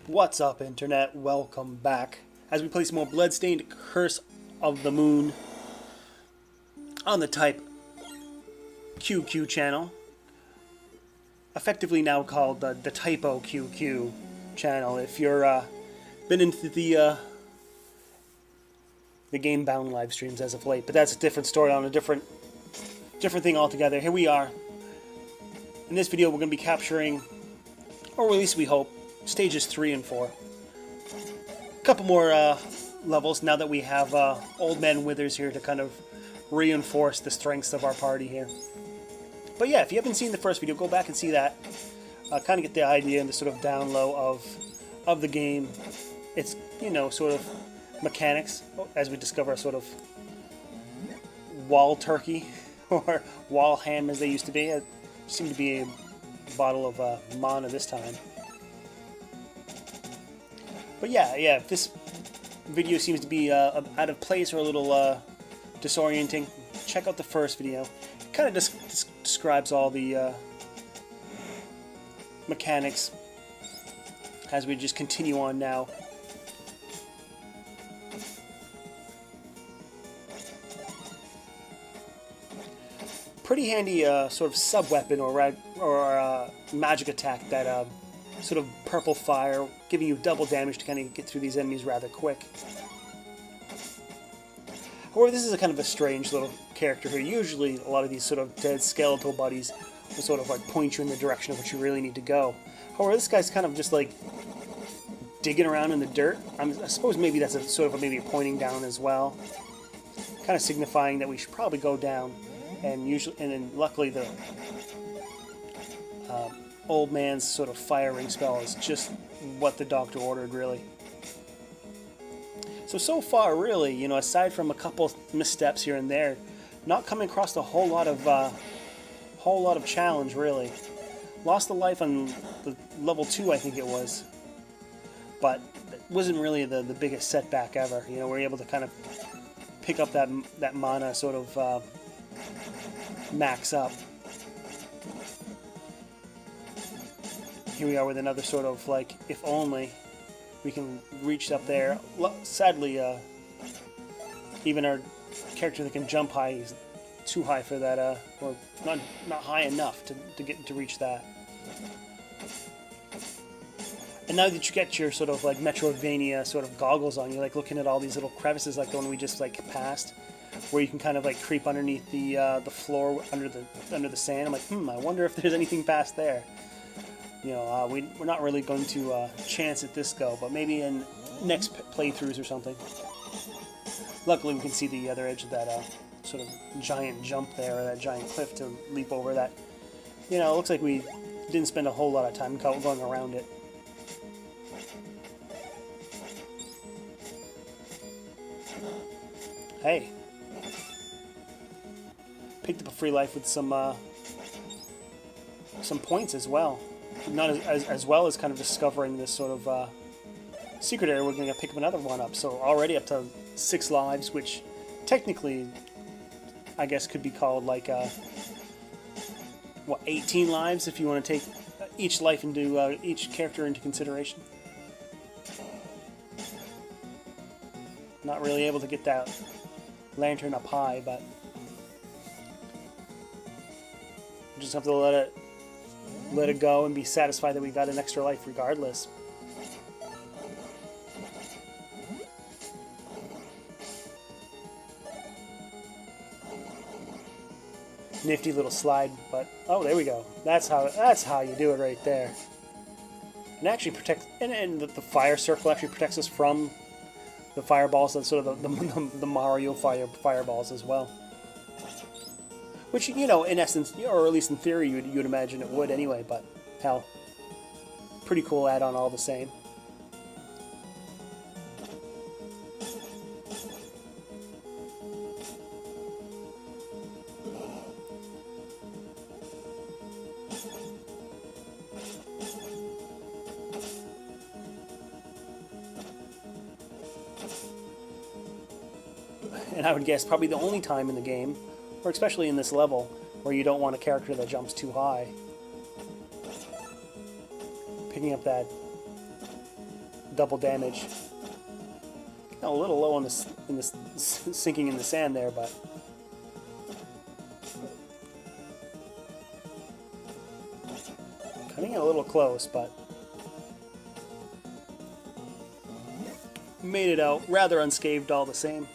What's up, Internet? Welcome back as we play some more Bloodstained Curse of the Moon on the Type QQ channel, effectively now called the Typo QQ channel. If you're been into the game-bound live streams as of late, but that's a different story on a different thing altogether. Here we are. In this video, we're going to be capturing, or at least we hope, stages 3 and 4. A couple more levels now that we have Old Man Withers here to kind of reinforce the strengths of our party here. But yeah, if you haven't seen the first video, go back and see that. Kind of get the idea and the sort of down low of the game. It's, you know, sort of mechanics as we discover a sort of wall turkey or wall ham as they used to be. It seemed to be a bottle of mana this time. But yeah, if this video seems to be out of place or a little disorienting, check out the first video. It kind of describes all the mechanics as we just continue on now. Pretty handy sort of sub-weapon or magic attack, that sort of purple fire, giving you double damage to kind of get through these enemies rather quick. However, this is a kind of a strange little character here. Usually, a lot of these sort of dead skeletal buddies will sort of like point you in the direction of what you really need to go. However, this guy's kind of just like digging around in the dirt. I suppose maybe that's a sort of maybe a pointing down as well, kind of signifying that we should probably go down. And then luckily the old man's sort of firing spell is just what the doctor ordered, really. So far, really, you know, aside from a couple missteps here and there, not coming across a whole lot of challenge, really. Lost a life on the level 2, I think it was, but it wasn't really the biggest setback ever. You know, we're able to kind of pick up that mana, sort of max up. Here we are with another sort of like, if only we can reach up there. Sadly, even our character that can jump high is too high for that, or not high enough to reach that. And now that you get your sort of like Metroidvania sort of goggles on, you're like looking at all these little crevices like the one we just like passed, where you can kind of like creep underneath the floor under the sand. I'm like, I wonder if there's anything past there. You know, we're not really going to chance at this go, but maybe in next playthroughs or something. Luckily, we can see the other edge of that sort of giant jump there, or that giant cliff to leap over that. You know, it looks like we didn't spend a whole lot of time going around it. Hey. Picked up a free life with some points as well. Not as well as kind of discovering this sort of secret area. We're going to pick up another one up. So already up to 6 lives, which technically I guess could be called like 18 lives if you want to take each life into each character into consideration. Not really able to get that lantern up high, but we just have to let it go and be satisfied that we got an extra life regardless. Nifty little slide, but oh, there we go. That's how you do it right there. And actually protect, and the fire circle actually protects us from the fireballs. That's sort of the Mario fireballs as well. Which, you know, in essence, or at least in theory, you'd imagine it would anyway, but hell, pretty cool add-on all the same. And I would guess probably the only time in the game, or especially in this level, where you don't want a character that jumps too high. Picking up that double damage. A little low on this sinking in the sand there, but cutting it a little close, but made it out rather unscathed all the same.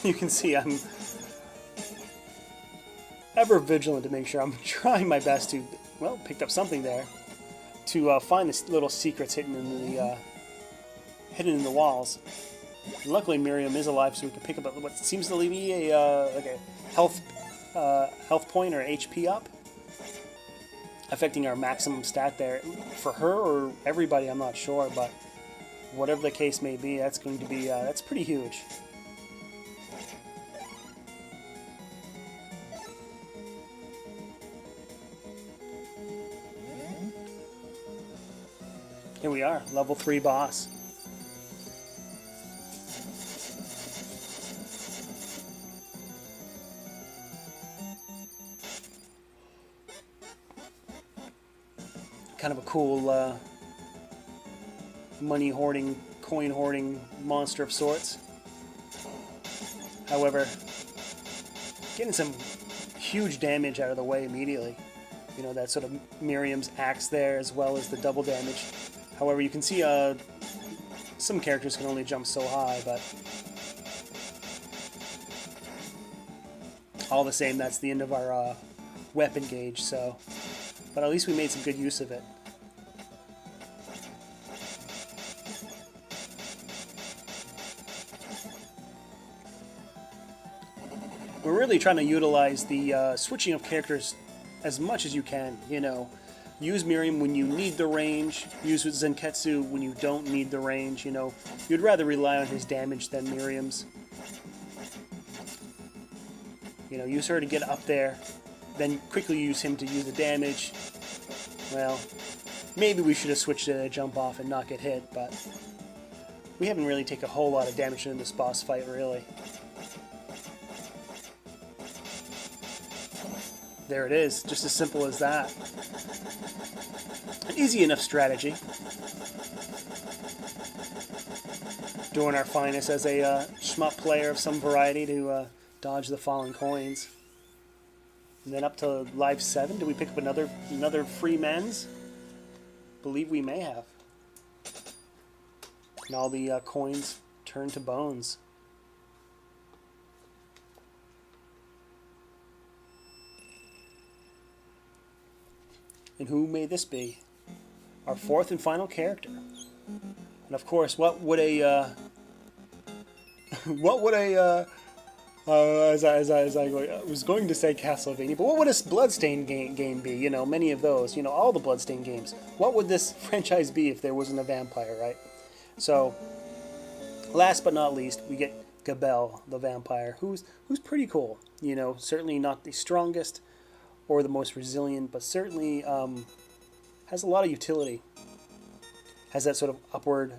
You can see I'm ever vigilant to make sure I'm trying my best to, well, picked up something there, to find the little secrets hidden in the walls. And luckily, Miriam is alive, so we can pick up what seems to be a like a health point or HP up, affecting our maximum stat there. For her or everybody, I'm not sure, but whatever the case may be, that's going to be that's pretty huge. Here we are, level 3 boss. Kind of a cool money hoarding, coin hoarding monster of sorts. However, getting some huge damage out of the way immediately. You know, that sort of Miriam's axe there, as well as the double damage. However, you can see some characters can only jump so high, but all the same, that's the end of our weapon gauge, so... But at least we made some good use of it. We're really trying to utilize the switching of characters as much as you can, you know. Use Miriam when you need the range, use Zenketsu when you don't need the range, you know. You'd rather rely on his damage than Miriam's. You know, use her to get up there, then quickly use him to use the damage. Well, maybe we should have switched to jump off and not get hit, but we haven't really taken a whole lot of damage in this boss fight, really. There it is, just as simple as that. An easy enough strategy. Doing our finest as a shmup player of some variety to dodge the falling coins. And then up to live 7, do we pick up another free men's? Believe we may have. And all the coins turn to bones. And who may this be? Our 4th and final character. And of course, what would a as I was going to say Castlevania, but what would a Bloodstained game be? You know, many of those, you know, all the Bloodstained games. What would this franchise be if there wasn't a vampire, right? So, last but not least, we get Gabelle, the vampire, who's pretty cool. You know, certainly not the strongest or the most resilient, but certainly has a lot of utility. Has that sort of upward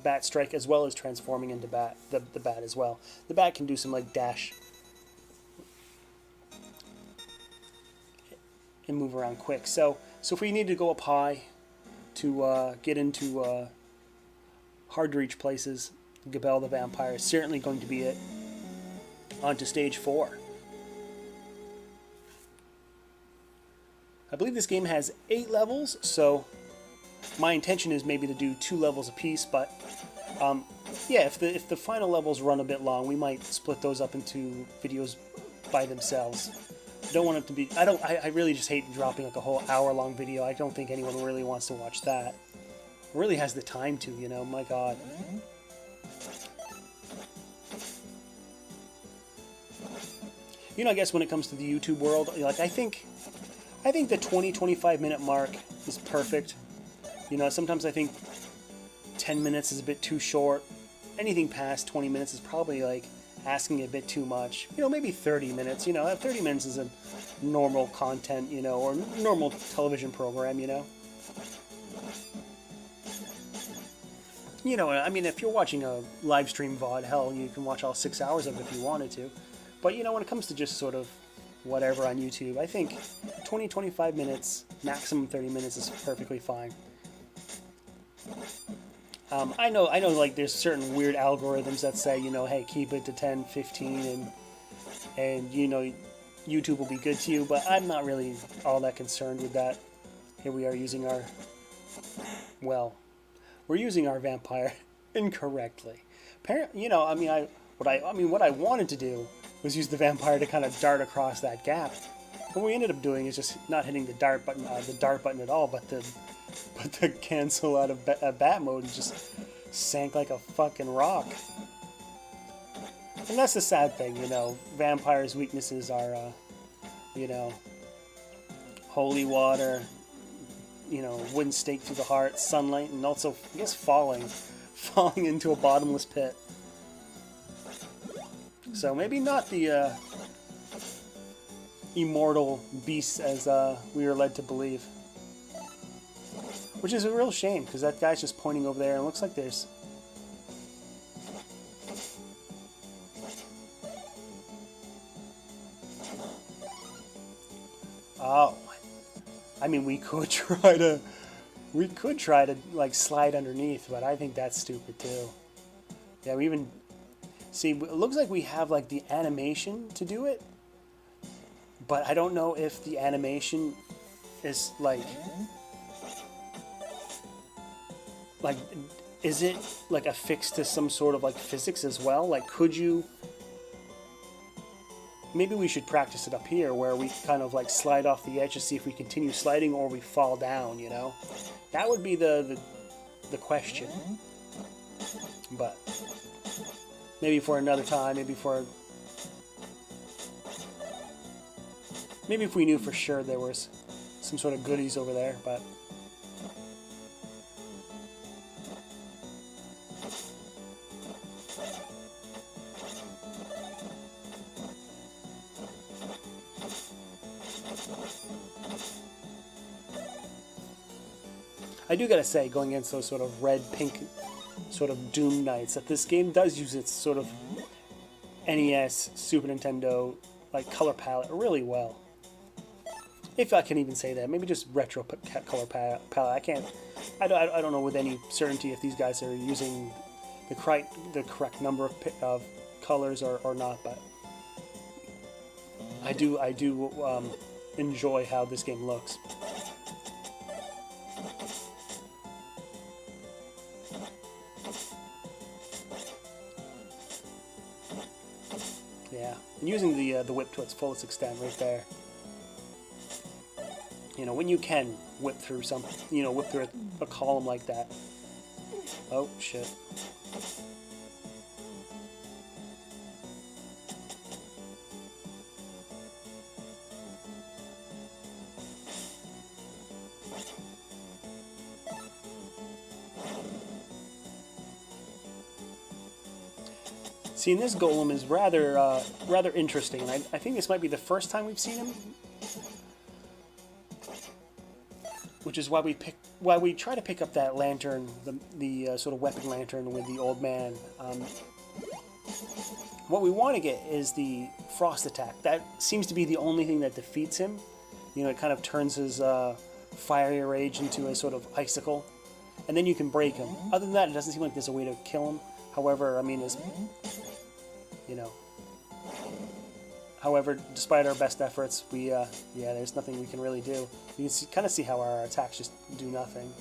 bat strike, as well as transforming into bat, the bat as well. The bat can do some like dash and move around quick. So if we need to go up high to get into hard to reach places, Gabelle the vampire is certainly going to be it. On to stage 4. I believe this game has 8 levels, so my intention is maybe to do 2 levels apiece, but yeah, if the final levels run a bit long, we might split those up into videos by themselves. I don't want it to be... I really just hate dropping like a whole hour-long video. I don't think anyone really wants to watch that. Or really has the time to, you know, my god. You know, I guess when it comes to the YouTube world, like I think the 20-25 minute mark is perfect. You know, sometimes I think 10 minutes is a bit too short. Anything past 20 minutes is probably like asking a bit too much. You know, maybe 30 minutes. You know, 30 minutes is a normal content, you know, or normal television program, you know. You know, I mean, if you're watching a live stream VOD, hell, you can watch all 6 hours of it if you wanted to. But, you know, when it comes to just sort of whatever on YouTube, I think 20-25 minutes, maximum 30 minutes is perfectly fine. I know, like, there's certain weird algorithms that say, you know, hey, keep it to 10, 15, and you know, YouTube will be good to you, but I'm not really all that concerned with that. Here we are using our, well, we're using our vampire incorrectly. Apparently, you know, I mean, what I wanted to do was use the vampire to kind of dart across that gap. What we ended up doing is just not hitting the dart button at all, but the cancel out of bat mode and just sank like a fucking rock. And that's the sad thing, you know. Vampires' weaknesses are, you know, holy water, you know, wooden stake through the heart, sunlight, and also, I guess, falling into a bottomless pit. So maybe not the immortal beasts as we were led to believe. Which is a real shame, because that guy's just pointing over there, and it looks like there's... Oh. I mean, we could try to, like, slide underneath, but I think that's stupid, too. Yeah, we even... See, it looks like we have, like, the animation to do it, but I don't know if the animation is, like, is it, like, affixed to some sort of, like, physics as well? Like, could you... Maybe we should practice it up here, where we kind of, like, slide off the edge to see if we continue sliding or we fall down, you know? That would be the question. But maybe for another time, maybe if we knew for sure there was some sort of goodies over there, but... I do gotta say, going against those sort of red-pink sort of Doom Knights, that this game does use its sort of NES, Super Nintendo, like, color palette really well. If I can even say that. Maybe just retro color palette. I don't know with any certainty if these guys are using the correct number of colors or not, but I do enjoy how this game looks. Yeah, and using the whip to its fullest extent right there. You know, when you can whip through a column like that. Oh, shit. See, and this golem is rather interesting, and I think this might be the first time we've seen him, which is why we try to pick up that lantern, the sort of weapon lantern with the old man. What we want to get is the frost attack. That seems to be the only thing that defeats him. You know, it kind of turns his fiery rage into a sort of icicle, and then you can break him. Other than that, it doesn't seem like there's a way to kill him. However, I mean, despite our best efforts, there's nothing we can really do. You can kind of see how our attacks just do nothing.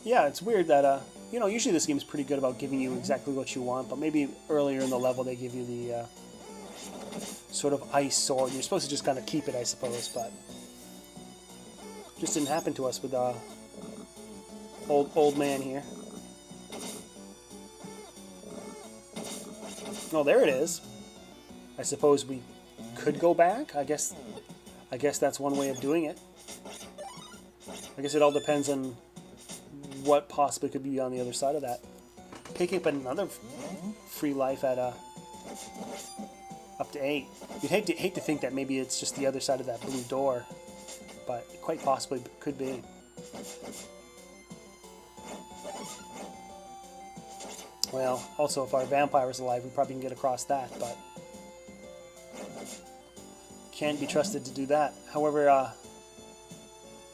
Yeah, it's weird that, usually this game's pretty good about giving you exactly what you want, but maybe earlier in the level they give you the sort of ice sword. You're supposed to just kind of keep it, I suppose, but just didn't happen to us with old man here. Oh, there it is. I suppose we could go back. I guess that's one way of doing it. I guess it all depends on what possibly could be on the other side of that. Picking up another free life at up to 8. You'd hate to think that maybe it's just the other side of that blue door, but it quite possibly could be. Well, also, if our vampire is alive, we probably can get across that, but can't be trusted to do that. However,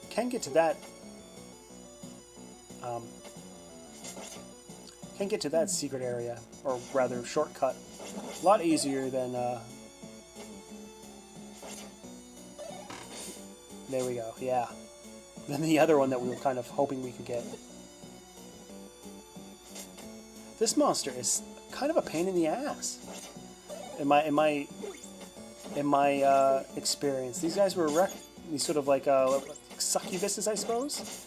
can get to that. Can get to that secret area, or rather shortcut, a lot easier than. There we go. Yeah, than the other one that we were kind of hoping we could get. This monster is kind of a pain in the ass. In my experience, these guys were these sort of like succubuses, I suppose.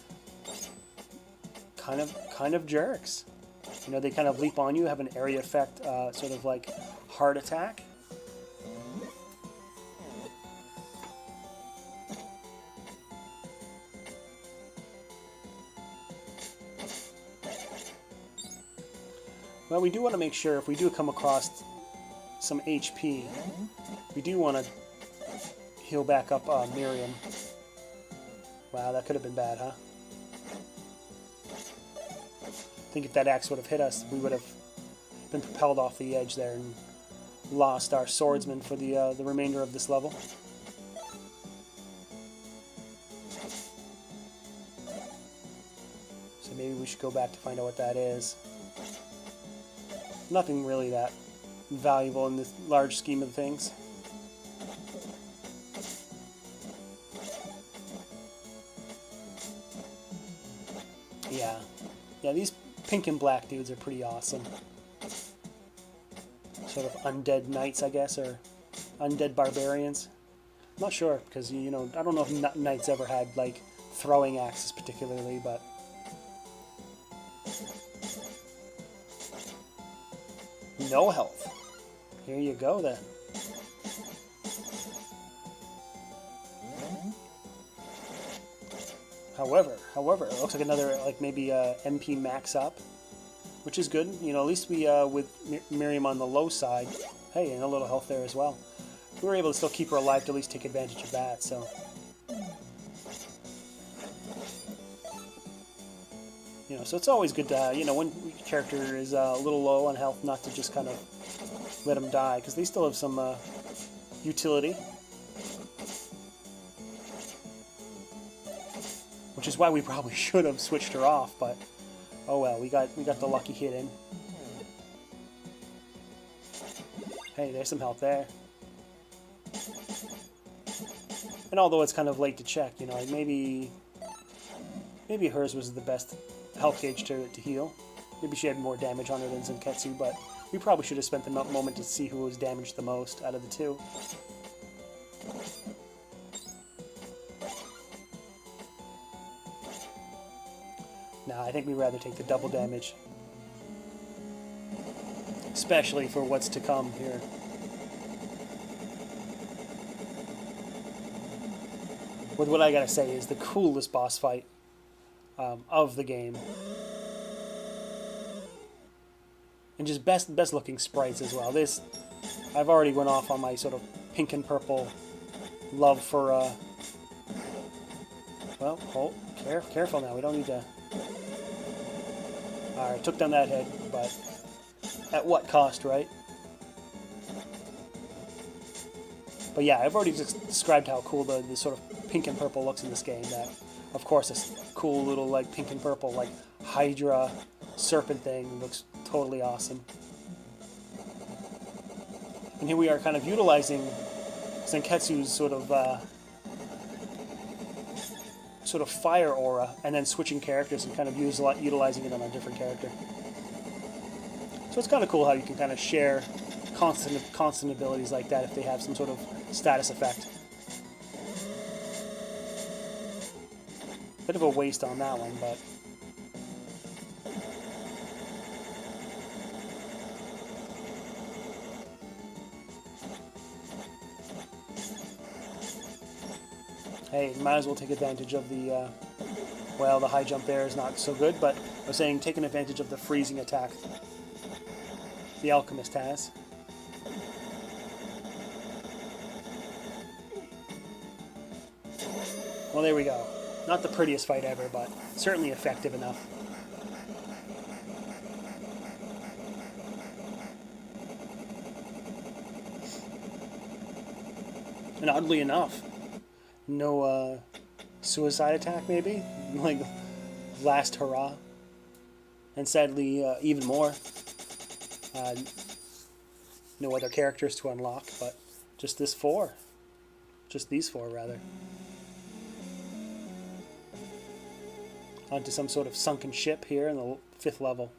Kind of jerks. You know, they kind of leap on you, have an area effect, sort of like heart attack. Well, we do want to make sure if we do come across some HP, we do want to heal back up Miriam. Wow, that could have been bad, huh? I think if that axe would have hit us, we would have been propelled off the edge there and lost our swordsman for the remainder of this level. So maybe we should go back to find out what that is. Nothing really that valuable in this large scheme of things. Yeah, these pink and black dudes are pretty awesome. Sort of undead knights, I guess, or undead barbarians. I'm not sure, because, you know, I don't know if knights ever had, like, throwing axes particularly, but... No health. Here you go, then. However, it looks like another, like, maybe MP max up, which is good. You know, at least we, with Miriam on the low side, hey, and a little health there as well. We were able to still keep her alive to at least take advantage of that, so... You know, so it's always good to, you know, when your character is a little low on health, not to just kind of let them die, because they still have some utility. Which is why we probably should have switched her off, but oh well, we got the lucky hit in. Hey, there's some help there. And although it's kind of late to check, you know, maybe hers was the best health gauge to heal. Maybe she had more damage on her than Zenketsu, but we probably should have spent the moment to see who was damaged the most out of the two. Nah, I think we'd rather take the double damage. Especially for what's to come here. With what I gotta say is the coolest boss fight of the game. And just best looking sprites as well. This, I've already went off on my sort of pink and purple love for, well, hold, careful now, we don't need to... Alright, took down that head, but at what cost, right? But yeah, I've already just described how cool the sort of pink and purple looks in this game. That, of course, this cool little, like, pink and purple, like, Hydra serpent thing looks totally awesome. And here we are kind of utilizing Zenketsu's sort of fire aura, and then switching characters and kind of utilizing it on a different character. So it's kind of cool how you can kind of share constant abilities like that if they have some sort of status effect. Bit of a waste on that one, but... Hey, might as well take advantage of the, well, the high jump there is not so good, but I was saying taking advantage of the freezing attack the Alchemist has. Well, there we go. Not the prettiest fight ever, but certainly effective enough. And oddly enough, no suicide attack maybe? Like last hurrah. And sadly, even more. No other characters to unlock, but just this 4. Just these 4, rather. Onto some sort of sunken ship here in the 5th level.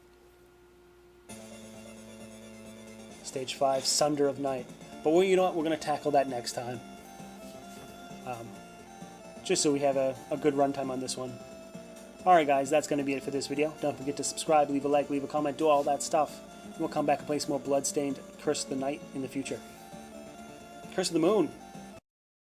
Stage 5, Sunder of Night. But you know what? We're going to tackle that next time. Just so we have a good runtime on this one. Alright guys, that's going to be it for this video. Don't forget to subscribe, leave a like, leave a comment, do all that stuff. We'll come back and play some more Bloodstained Curse of the Night in the future. Curse of the Moon.